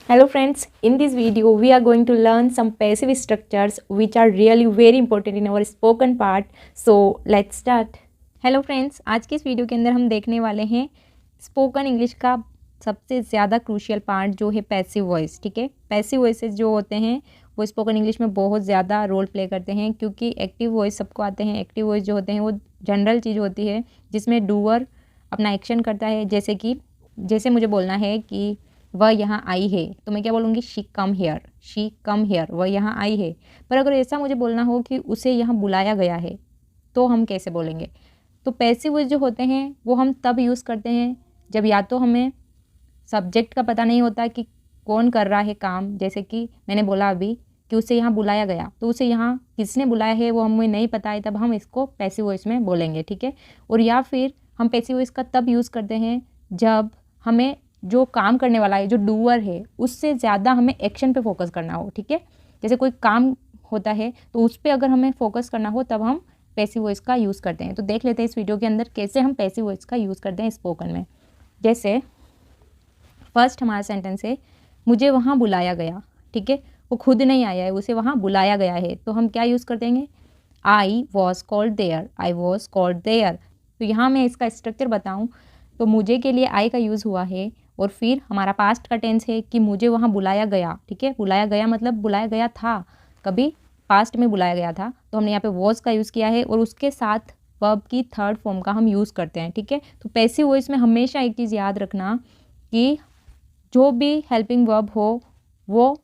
Hello friends, in this video we are going to learn some passive structures which are really very important in our spoken part. So let's start. Hello friends, आज की इस video के अंदर हम देखने वाले हैं spoken English का सबसे ज़्यादा क्रूशियल पार्ट जो है पैसिव वॉइस। ठीक है, पैसिव वॉइसेस जो होते हैं वो स्पोकन इंग्लिश में बहुत ज़्यादा रोल प्ले करते हैं, क्योंकि एक्टिव वॉइस सबको आते हैं। एक्टिव वॉइस जो होते हैं वो जनरल चीज़ होती है जिसमें डूअर अपना एक्शन करता है। जैसे मुझे बोलना है कि वह यहाँ आई है तो मैं क्या बोलूँगी, she come here, she come here, वह यहाँ आई है। पर अगर ऐसा मुझे बोलना हो कि उसे यहाँ बुलाया गया है तो हम कैसे बोलेंगे? तो पैसिव वॉइस जो होते हैं वो हम तब यूज़ करते हैं जब या तो हमें सब्जेक्ट का पता नहीं होता कि कौन कर रहा है काम। जैसे कि मैंने बोला अभी कि उसे यहाँ बुलाया गया, तो उसे यहाँ किसने बुलाया है वो हमें नहीं पता है, तब हम इसको पैसिव वॉइस में बोलेंगे। ठीक है, और या फिर हम पैसिव वॉइस का तब यूज़ करते हैं जब हमें जो काम करने वाला है, जो डूअर है, उससे ज़्यादा हमें एक्शन पे फोकस करना हो। ठीक है, जैसे कोई काम होता है तो उस पर अगर हमें फोकस करना हो तब हम पैसिव वॉइस का यूज़ करते हैं। तो देख लेते हैं इस वीडियो के अंदर कैसे हम पैसिव वॉइस का यूज़ करते हैं स्पोकन में। जैसे फर्स्ट हमारा सेंटेंस है, मुझे वहाँ बुलाया गया। ठीक है, वो खुद नहीं आया है, उसे वहाँ बुलाया गया है, तो हम क्या यूज़ कर देंगे, I was called there, I was called there. तो यहाँ मैं इसका स्ट्रक्चर बताऊँ तो मुझे के लिए आई का यूज़ हुआ है, और फिर हमारा पास्ट का टेंस है कि मुझे वहाँ बुलाया गया। ठीक है, बुलाया गया मतलब बुलाया गया था, कभी पास्ट में बुलाया गया था, तो हमने यहाँ पे वॉज का यूज़ किया है और उसके साथ वर्ब की थर्ड फॉर्म का हम यूज़ करते हैं। ठीक है, तो पैसिव वॉइस में हमेशा एक चीज़ याद रखना कि जो भी हेल्पिंग वर्ब हो वो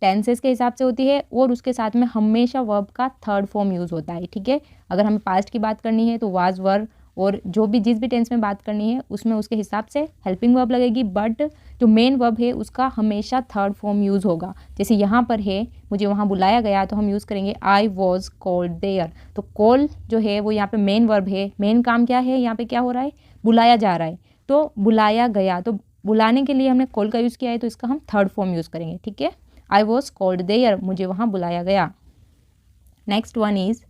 टेंसेस के हिसाब से होती है और उसके साथ में हमेशा वर्ब का थर्ड फॉर्म यूज़ होता है। ठीक है, अगर हमें पास्ट की बात करनी है तो वाज वर, और जो भी जिस भी टेंस में बात करनी है उसमें उसके हिसाब से हेल्पिंग वर्ब लगेगी, बट जो मेन वर्ब है उसका हमेशा थर्ड फॉर्म यूज़ होगा। जैसे यहाँ पर है मुझे वहाँ बुलाया गया, तो हम यूज़ करेंगे आई वॉज कॉल्ड देयर। तो कॉल जो है वो यहाँ पे मेन वर्ब है, मेन काम क्या है, यहाँ पे क्या हो रहा है, बुलाया जा रहा है, तो बुलाया गया, तो बुलाने के लिए हमने कॉल का यूज़ किया है तो इसका हम थर्ड फॉर्म यूज़ करेंगे। ठीक है, आई वॉज कॉल्ड देयर, मुझे वहाँ बुलाया गया। नेक्स्ट वन इज़,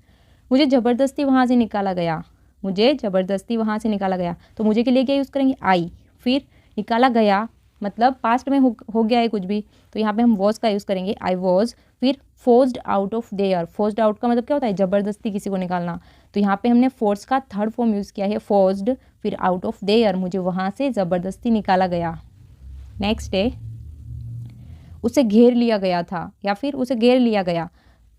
मुझे ज़बरदस्ती वहाँ से निकाला गया, मुझे ज़बरदस्ती वहाँ से निकाला गया, तो मुझे के लिए क्या यूज़ करेंगे, आई, फिर निकाला गया मतलब पास्ट में हो गया है कुछ भी, तो यहाँ पे हम वॉज का यूज़ करेंगे, आई वॉज, फिर forced out of their. Forced out का मतलब क्या होता है, ज़बरदस्ती किसी को निकालना, तो यहाँ पे हमने फोर्स का थर्ड फॉर्म यूज़ किया है, फोर्स्ड, फिर आउट ऑफ देयर, मुझे वहाँ से ज़बरदस्ती निकाला गया। नेक्स्ट है, उसे घेर लिया गया था या फिर उसे घेर लिया गया,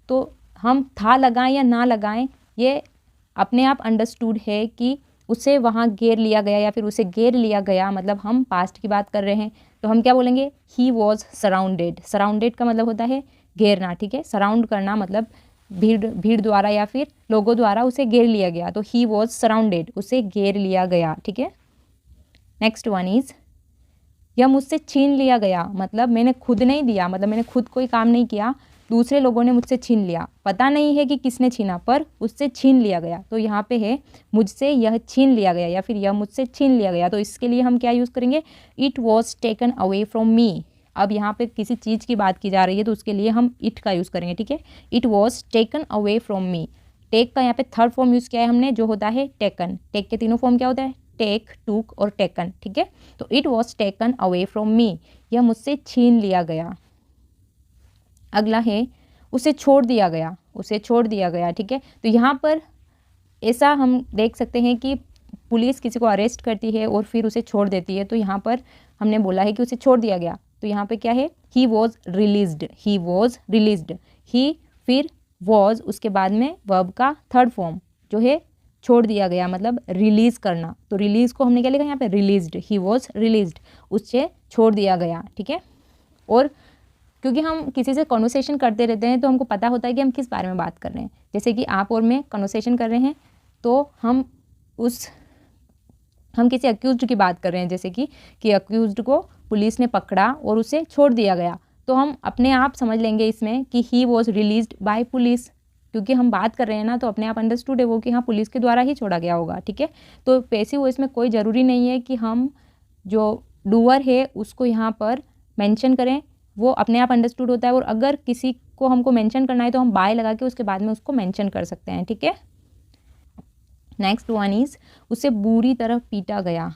तो हम था लगाएं या ना लगाएं ये अपने आप अंडरस्टूड है कि उसे वहाँ घेर लिया गया या फिर उसे घेर लिया गया मतलब हम पास्ट की बात कर रहे हैं, तो हम क्या बोलेंगे, ही वॉज सराउंडेड। सराउंडेड का मतलब होता है घेरना। ठीक है, सराउंड करना मतलब भीड़ द्वारा या फिर लोगों द्वारा उसे घेर लिया गया, तो ही वॉज सराउंडेड, उसे घेर लिया गया। ठीक है, नेक्स्ट वन इज़, यह मुझसे छीन लिया गया मतलब मैंने खुद नहीं दिया, मतलब मैंने खुद कोई काम नहीं किया, दूसरे लोगों ने मुझसे छीन लिया, पता नहीं है कि किसने छीना पर उससे छीन लिया गया, तो यहाँ पे है मुझसे यह छीन लिया गया या फिर यह मुझसे छीन लिया गया, तो इसके लिए हम क्या यूज़ करेंगे, it was taken away from मी। अब यहाँ पे किसी चीज़ की बात की जा रही है तो उसके लिए हम इट का यूज़ करेंगे। ठीक है, it was taken away from me. Take का यहाँ पे थर्ड फॉर्म यूज़ किया है हमने, जो होता है टेकन। टेक के तीनों फॉर्म क्या होता है, टेक, टूक और टेकन। ठीक है, तो it was taken away from मी, यह मुझसे छीन लिया गया। अगला है, उसे छोड़ दिया गया, उसे छोड़ दिया गया। ठीक है, तो यहाँ पर ऐसा हम देख सकते हैं कि पुलिस किसी को अरेस्ट करती है और फिर उसे छोड़ देती है, तो यहाँ पर हमने बोला है कि उसे छोड़ दिया गया, तो यहाँ पे क्या है, he was released, he was released, he फिर वॉज उसके बाद में वर्ब का थर्ड फॉर्म जो है छोड़ दिया गया मतलब रिलीज़ करना, तो रिलीज़ को हमने क्या लिखा यहाँ पे, रिलीज्ड, ही वॉज रिलीज्ड, उससे छोड़ दिया गया। ठीक है, और क्योंकि हम किसी से कॉन्वर्सेशन करते रहते हैं तो हमको पता होता है कि हम किस बारे में बात कर रहे हैं। जैसे कि आप और मैं कॉन्वर्सेशन कर रहे हैं तो हम किसी अक्यूज्ड की बात कर रहे हैं, जैसे कि अक्यूज्ड को पुलिस ने पकड़ा और उसे छोड़ दिया गया, तो हम अपने आप समझ लेंगे इसमें कि ही वॉज रिलीज्ड बाय पुलिस, क्योंकि हम बात कर रहे हैं ना, तो अपने आप अंडरस्टूड है वो कि हाँ पुलिस के द्वारा ही छोड़ा गया होगा। ठीक है, तो पैसिव वॉइस में कोई ज़रूरी नहीं है कि हम जो डूअर है उसको यहाँ पर मेंशन करें, वो अपने आप अंडरस्टूड होता है, और अगर किसी को हमको मेंशन करना है तो हम बाय लगा के उसके बाद में उसको मेंशन कर सकते हैं। ठीक है, नेक्स्ट वन इज़, उसे बुरी तरह पीटा गया,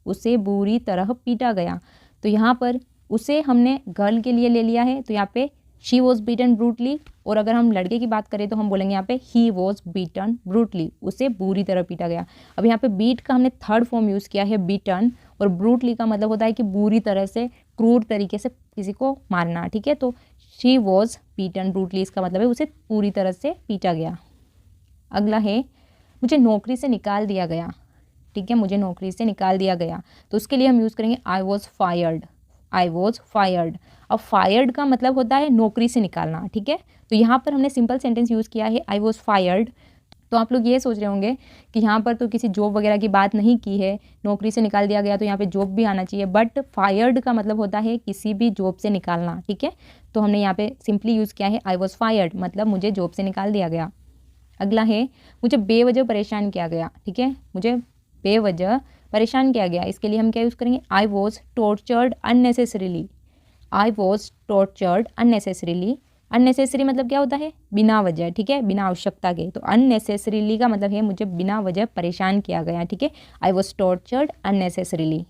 उसे बुरी तरह पीटा गया, तो यहाँ पर उसे हमने गर्ल के लिए ले लिया है, तो यहाँ पे शी वॉज बीटन ब्रूटली। और अगर हम लड़के की बात करें तो हम बोलेंगे यहाँ पे ही वॉज बीटन ब्रूटली, उसे बुरी तरह पीटा गया। अब यहाँ पे बीट का हमने थर्ड फॉर्म यूज़ किया है बीटन, और ब्रूटली का मतलब होता है कि बुरी तरह से, क्रूर तरीके से किसी को मारना, ठीक है। तो शी वॉज बीटन ब्रूटली, इसका मतलब है उसे पूरी तरह से पीटा गया। अगला है मुझे नौकरी से निकाल दिया गया, ठीक है, मुझे नौकरी से निकाल दिया गया, तो उसके लिए हम यूज़ करेंगे I was fired. I was fired. अब फायर्ड का मतलब होता है नौकरी से निकालना, ठीक है। तो यहाँ पर हमने सिंपल सेंटेंस यूज़ किया है आई वॉज फायर्ड। तो आप लोग ये सोच रहे होंगे कि यहाँ पर तो किसी जॉब वगैरह की बात नहीं की है, नौकरी से निकाल दिया गया तो यहाँ पे जॉब भी आना चाहिए, बट फायर्ड का मतलब होता है किसी भी जॉब से निकालना, ठीक है। तो हमने यहाँ पे सिंपली यूज़ किया है आई वॉज फायर्ड, मतलब मुझे जॉब से निकाल दिया गया। अगला है मुझे बेवजह परेशान किया गया, ठीक है, मुझे बेवजह परेशान किया गया, इसके लिए हम क्या यूज़ करेंगे I was tortured unnecessarily. I was tortured unnecessarily. Unnecessary मतलब क्या होता है, बिना वजह, ठीक है, बिना आवश्यकता के। तो अननेसेसरीली का मतलब है मुझे बिना वजह परेशान किया गया, ठीक है। I was tortured unnecessarily.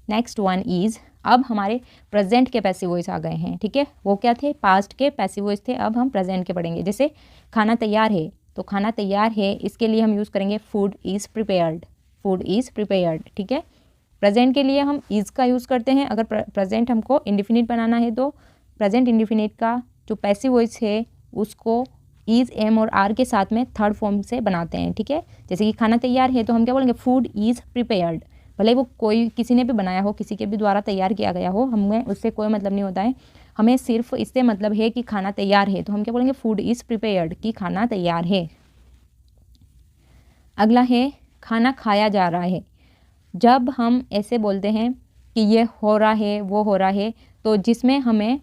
Next one is, अब हमारे प्रेजेंट के पैसिव वॉइस आ गए हैं, ठीक है। वो क्या थे, पास्ट के पैसिव वॉइस थे, अब हम प्रेजेंट के पढ़ेंगे। जैसे खाना तैयार है, तो खाना तैयार है, इसके लिए हम यूज़ करेंगे food is prepared. Food is prepared, ठीक है। प्रेजेंट के लिए हम इज़ का यूज़ करते हैं। अगर प्रेजेंट हमको इंडिफिनिट बनाना है तो प्रेजेंट इंडिफिनिट का जो पैसिव वॉइस है उसको इज़, एम और आर के साथ में थर्ड फॉर्म से बनाते हैं, ठीक है। जैसे कि खाना तैयार है तो हम क्या बोलेंगे फूड इज़ प्रिपेयर्ड। भले वो कोई किसी ने भी बनाया हो, किसी के भी द्वारा तैयार किया गया हो, हमें उससे कोई मतलब नहीं होता है, हमें सिर्फ इससे मतलब है कि खाना तैयार है, तो हम क्या बोलेंगे फूड इज़ प्रिपेयर्ड, कि खाना तैयार है। अगला है खाना खाया जा रहा है। जब हम ऐसे बोलते हैं कि ये हो रहा है, वो हो रहा है, तो जिसमें हमें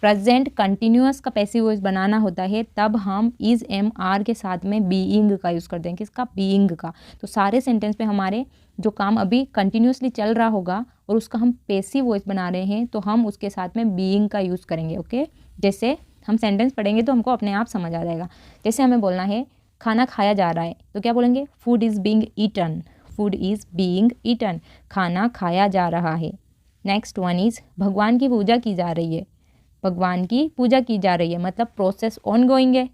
प्रेजेंट कंटिन्यूअस का पैसिव वॉइस बनाना होता है, तब हम इज़, एम, आर के साथ में बीइंग का यूज़ करते हैं। किसका, बीइंग का। तो सारे सेंटेंस पे हमारे जो काम अभी कंटिन्यूअसली चल रहा होगा और उसका हम पैसिव वॉइस बना रहे हैं, तो हम उसके साथ में बीइंग का यूज़ करेंगे, ओके। जैसे हम सेंटेंस पढ़ेंगे तो हमको अपने आप समझ आ जाएगा। जैसे हमें बोलना है खाना खाया जा रहा है, तो क्या बोलेंगे food is being eaten. Food is being eaten, खाना खाया जा रहा है। नेक्स्ट वन इज़ भगवान की पूजा की जा रही है। भगवान की पूजा की जा रही है मतलब प्रोसेस ऑन गोइंग है,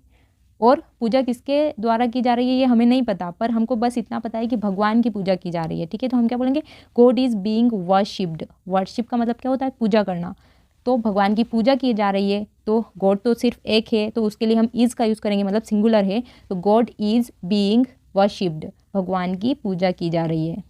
और पूजा किसके द्वारा की जा रही है ये हमें नहीं पता, पर हमको बस इतना पता है कि भगवान की पूजा की जा रही है, ठीक है। तो हम क्या बोलेंगे God is being worshipped. Worship का मतलब क्या होता है, पूजा करना। तो भगवान की पूजा की जा रही है, तो गॉड तो सिर्फ एक है, तो उसके लिए हम इज़ का यूज़ करेंगे, मतलब सिंगुलर है, तो गॉड इज़ बीइंग वर्शिप्ड, भगवान की पूजा की जा रही है।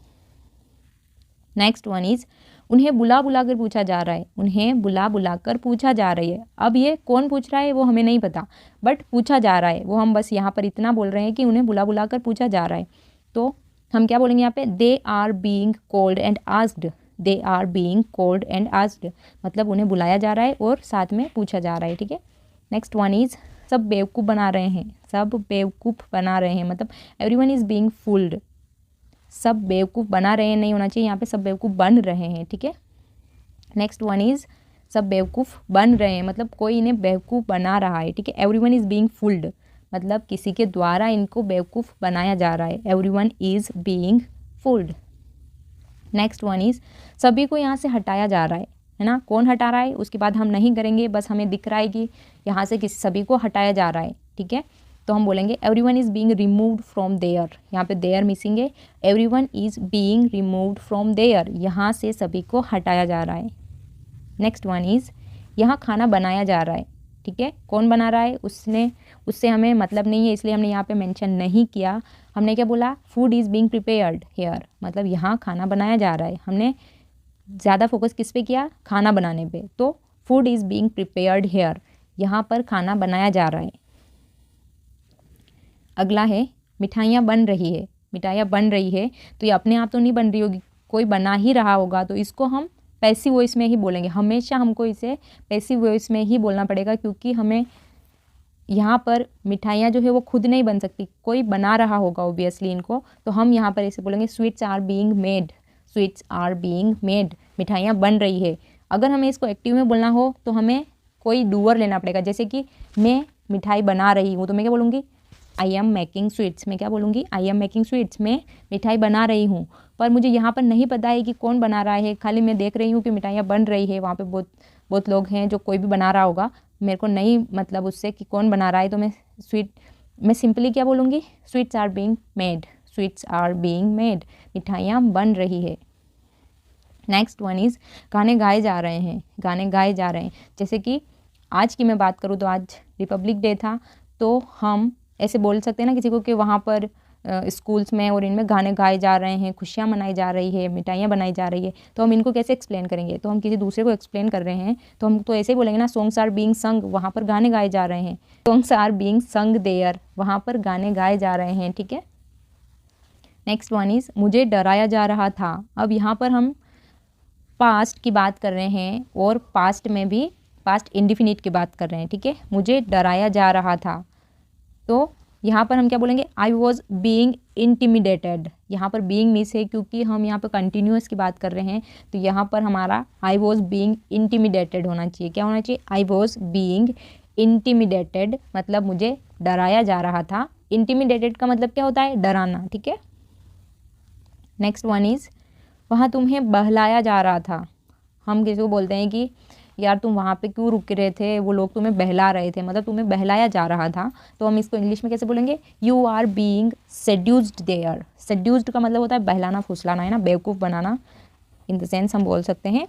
नेक्स्ट वन इज़ उन्हें बुला बुला कर पूछा जा रहा है। उन्हें बुला बुला कर पूछा जा रही है। अब ये कौन पूछ रहा है वो हमें नहीं पता, बट पूछा जा रहा है, वो हम बस यहाँ पर इतना बोल रहे हैं कि उन्हें बुला बुला कर पूछा जा रहा है। तो हम क्या बोलेंगे यहाँ पे, they are being called and asked. They are being called and asked, मतलब उन्हें बुलाया जा रहा है और साथ में पूछा जा रहा है, ठीक है। नेक्स्ट वन इज़ सब बेवकूफ़ बना रहे हैं। सब बेवकूफ़ बना रहे हैं मतलब एवरीवन इज़ बीइंग फूल्ड। सब बेवकूफ़ बना रहे हैं नहीं होना चाहिए, यहाँ पे सब बेवकूफ़ बन रहे हैं, ठीक है। नेक्स्ट वन इज़ सब बेवकूफ़ बन रहे हैं मतलब कोई इन्हें बेवकूफ़ बना रहा है, ठीक है। एवरीवन इज़ बीइंग फूल्ड मतलब किसी के द्वारा इनको बेवकूफ़ बनाया जा रहा है। Everyone is being fooled. Next one is सभी को यहाँ से हटाया जा रहा है ना। कौन हटा रहा है उसके बाद हम नहीं करेंगे, बस हमें दिख रहा है कि यहाँ से किसी सभी को हटाया जा रहा है, ठीक है। तो हम बोलेंगे everyone is being removed from there. यहाँ पे देयर मिसिंग है, everyone is being removed from there, यहाँ से सभी को हटाया जा रहा है। नेक्स्ट वन इज़ यहाँ खाना बनाया जा रहा है, ठीक है। कौन बना रहा है उससे हमें मतलब नहीं है, इसलिए हमने यहाँ पे मेंशन नहीं किया। हमने क्या बोला, food is being prepared here, मतलब यहाँ खाना बनाया जा रहा है। हमने ज़्यादा फोकस किस पे किया, खाना बनाने पे। तो food is being prepared here, यहाँ पर खाना बनाया जा रहा है। अगला है मिठाइयाँ बन रही है। मिठाइयाँ बन रही है तो ये अपने आप तो नहीं बन रही होगी, कोई बना ही रहा होगा, तो इसको हम पैसिव वॉइस में ही बोलेंगे। हमेशा हमको इसे पैसिव वॉइस में ही बोलना पड़ेगा, क्योंकि हमें यहाँ पर मिठाइयाँ जो है वो खुद नहीं बन सकती, कोई बना रहा होगा ओबियसली इनको। तो हम यहाँ पर इसे बोलेंगे sweets are being made. Sweets are being made, मिठाइयाँ बन रही है। अगर हमें इसको एक्टिव में बोलना हो तो हमें कोई डूअर लेना पड़ेगा। जैसे कि मैं मिठाई बना रही हूँ, तो मैं क्या बोलूँगी, आई एम मेकिंग स्वीट्स, मैं क्या बोलूँगी, आई एम मेकिंग स्वीट्स, मैं मिठाई बना रही हूँ। पर मुझे यहाँ पर नहीं पता है कि कौन बना रहा है, खाली मैं देख रही हूँ कि मिठाइयाँ बन रही है, वहाँ पे बहुत लोग हैं जो कोई भी बना रहा होगा, मेरे को नहीं मतलब उससे कि कौन बना रहा है, तो मैं सिंपली क्या बोलूँगी, sweets are being made, sweets are being made, मिठाइयाँ बन रही है। नेक्स्ट वन इज़ गाने गाए जा रहे हैं, गाने गाए जा रहे हैं। जैसे कि आज की मैं बात करूँ तो आज रिपब्लिक डे था, तो हम ऐसे बोल सकते हैं ना किसी को कि वहाँ पर स्कूल्स में और इनमें गाने गाए जा रहे हैं, खुशियाँ मनाई जा रही है, मिठाइयाँ बनाई जा रही है। तो हम इनको कैसे एक्सप्लेन करेंगे, तो हम किसी दूसरे को एक्सप्लेन कर रहे हैं तो हम तो ऐसे ही बोलेंगे ना, सॉन्ग्स आर बीइंग संग, वहाँ पर गाने गाए जा रहे हैं, सॉन्ग्स आर बीइंग संग देयर, वहाँ पर गाने गाए जा रहे हैं, ठीक है। नेक्स्ट वन इज़ मुझे डराया जा रहा था। अब यहाँ पर हम पास्ट की बात कर रहे हैं और पास्ट में भी पास्ट इंडिफिनिट की बात कर रहे हैं, ठीक है। मुझे डराया जा रहा था, तो यहाँ पर हम क्या बोलेंगे, आई वॉज बीइंग इंटिमिडेटेड। यहाँ पर बीइंग मिस है क्योंकि हम यहाँ पर कंटिन्यूस की बात कर रहे हैं, तो यहाँ पर हमारा आई वॉज बीइंग इंटिमिडेटेड होना चाहिए। क्या होना चाहिए, आई वॉज बीइंग इंटिमिडेटेड, मतलब मुझे डराया जा रहा था। इंटिमिडेटेड का मतलब क्या होता है, डराना, ठीक है। नेक्स्ट वन इज़ वहाँ तुम्हें बहलाया जा रहा था। हम किसी को बोलते हैं कि यार तुम वहाँ पे क्यों रुक रहे थे, वो लोग तुम्हें बहला रहे थे, मतलब तुम्हें बहलाया जा रहा था, तो हम इसको इंग्लिश में कैसे बोलेंगे, you are being seduced there. Seduced का मतलब होता है बहलाना, फुसलाना, है ना, बेवकूफ़ बनाना। इन द सेंस हम बोल सकते हैं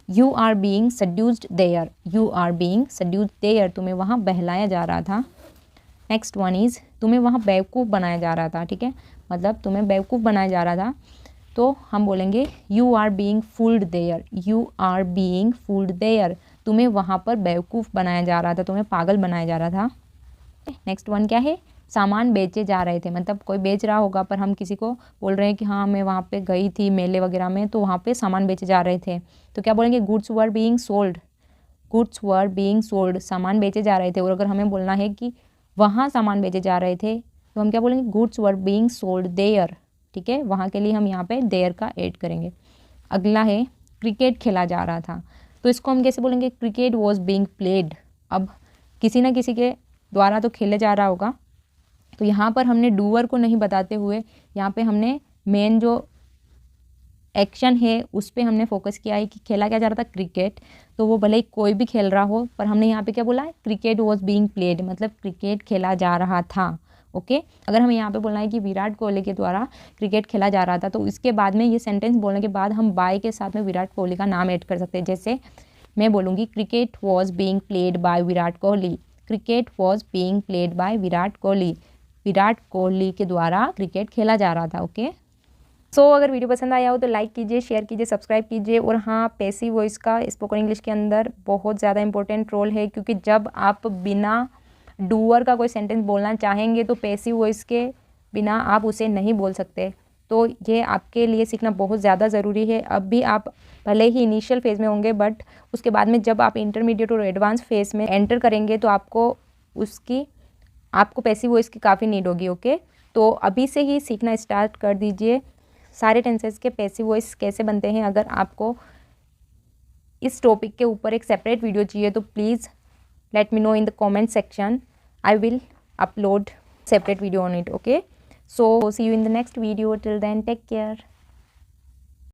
you are being seduced there, you are being seduced there, तुम्हें वहाँ बहलाया जा रहा था। नेक्स्ट वन इज़ तुम्हें वहाँ बेवकूफ़ बनाया जा रहा था, ठीक है, मतलब तुम्हें बेवकूफ़ बनाया जा रहा था, तो हम बोलेंगे you are being fooled there, you are being fooled there, तुम्हें वहाँ पर बेवकूफ़ बनाया जा रहा था, तुम्हें पागल बनाया जा रहा था। नेक्स्ट वन क्या है, सामान बेचे जा रहे थे, मतलब कोई बेच रहा होगा पर हम किसी को बोल रहे हैं कि हाँ मैं वहाँ पे गई थी मेले वगैरह में, तो वहाँ पे सामान बेचे जा रहे थे, तो क्या बोलेंगे, goods were being sold, goods were being sold, सामान बेचे जा रहे थे। और अगर हमें बोलना है कि वहाँ सामान बेचे जा रहे थे, तो हम क्या बोलेंगे, goods were being sold there, ठीक है। वहाँ के लिए हम यहाँ पे देयर का ऐड करेंगे। अगला है क्रिकेट खेला जा रहा था, तो इसको हम कैसे बोलेंगे, क्रिकेट वॉज बीइंग प्लेड। अब किसी ना किसी के द्वारा तो खेले जा रहा होगा, तो यहाँ पर हमने डूअर को नहीं बताते हुए यहाँ पे हमने मेन जो एक्शन है उस पर हमने फोकस किया है कि खेला क्या जा रहा था, क्रिकेट। तो वो भले ही कोई भी खेल रहा हो, पर हमने यहाँ पे क्या बोला है, क्रिकेट वॉज बीइंग प्लेड, मतलब क्रिकेट खेला जा रहा था, ओके। अगर हमें यहाँ पे बोलना है कि विराट कोहली के द्वारा क्रिकेट खेला जा रहा था, तो इसके बाद में ये सेंटेंस बोलने के बाद हम बाय के साथ में विराट कोहली का नाम ऐड कर सकते हैं। जैसे मैं बोलूँगी cricket was being played by Virat Kohli, cricket was being played by Virat Kohli, Virat Kohli के द्वारा क्रिकेट खेला जा रहा था, ओके। सो अगर वीडियो पसंद आया हो तो लाइक कीजिए, शेयर कीजिए, सब्सक्राइब कीजिए। और हाँ, पैसिव वॉइस का स्पोकन इंग्लिश के अंदर बहुत ज़्यादा इंपॉर्टेंट रोल है, क्योंकि जब आप बिना डूअर का कोई सेंटेंस बोलना चाहेंगे तो पैसिव वॉइस के बिना आप उसे नहीं बोल सकते। तो ये आपके लिए सीखना बहुत ज़्यादा ज़रूरी है। अब भी आप भले ही इनिशियल फेज़ में होंगे, बट उसके बाद में जब आप इंटरमीडिएट और एडवांस फेज़ में एंटर करेंगे तो आपको पैसिव वॉइस की काफ़ी नीड होगी, ओके। तो अभी से ही सीखना स्टार्ट कर दीजिए सारे टेंसेस के पैसिव वॉइस कैसे बनते हैं। अगर आपको इस टॉपिक के ऊपर एक सेपरेट वीडियो चाहिए तो please let me know in the comment section. I will upload separate video on it, okay. So see you in the next video. Till then, take care.